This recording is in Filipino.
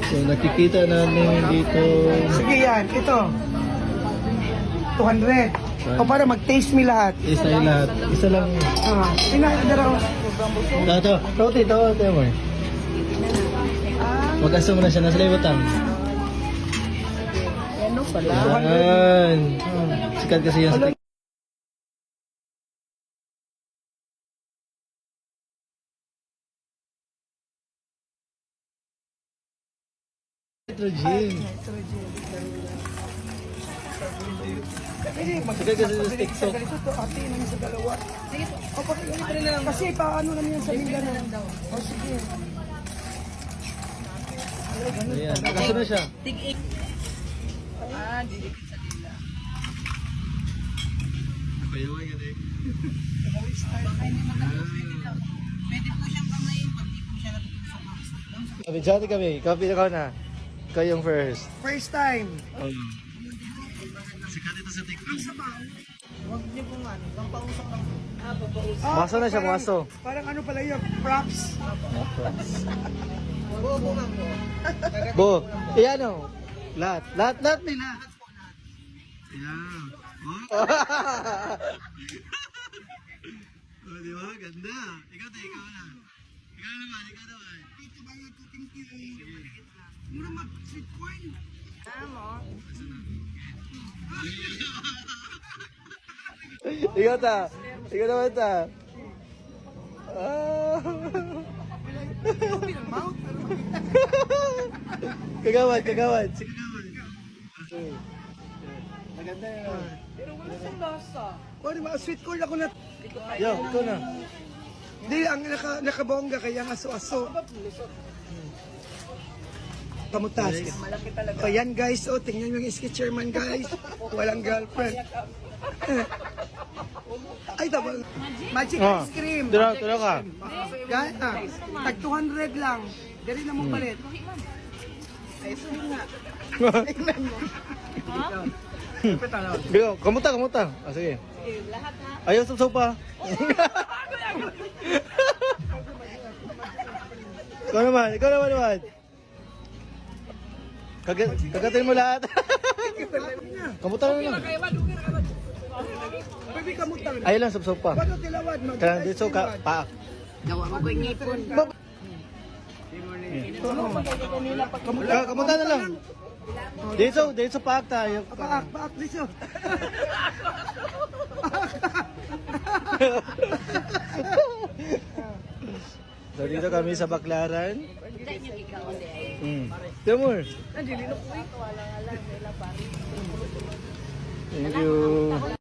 So nakikita namin dito. Sige yan, ito. 200. O para mag-taste me lahat. Isa yung lahat. Isa lang. Pinakadaraw. Ito. Roti, ito. Ito mo. Mag-aso mo na siya. Nasa liwatan. Ano pala? Yan. Sikat kasi yung stick. Nitrogen. Sikat kasi yung stick. So, Ito, ate, namin sa dalawa. Sige po. O, pakiulit na lang. Kasi paano namin yan sa Mindanao. O, sige. ayan. Mag-aso na siya. Tig-ik. Ah, didikit sa dila. Payaway ka din. Pwede po siyang kamayin pag di po siya natutusok. Kami, dyan kami. Copy na ka na. Ikaw yung first. First time. Sikat ito sa TikTok. Huwag niyo po nga, ang pausok lang. Ah, papausok. Maso na siya, parang- maso. Parang ano pala yun, props. Bobo nga po. Bo, iyan o. Lahat nila. Ayan. Oh. Oh, di ba? Ganda. Ikaw na. Ikaw naman. Ito ba yung tuting mura mag-sweet corn. Ikaw naman ta. Ah. Kagawad. Si kagawad. Maganda yun. Pero wala siyang lasa. O, di ba, sweet corn ako na. Yo, ikaw na. Hindi, ang nakabongga kaya ang aso-aso. Kamutas. Malaki talaga. O yan guys, o tingnan yung iski chairman guys. Walang girlfriend. Ay, tama. Magic Oh. ice cream. Tira ka. Yan, tag 200 lang. Dali na mong palit. Ay, sunod nga. Bigo, kamuta. Ah, sige. Sige, lahat ha. Ayaw sa sopa. Ikaw naman. Kagatin mo lahat. Kamuta na lang. Pwede kamutang. Ayaw lang sa sopa. Wano tilawad mo? Kaya dito ka, paak. Gawa mo ba ngipon? Kamuta na lang. Dito paak tayo. Paak dito. So dito kami sa Baclaran. Timur. Thank you.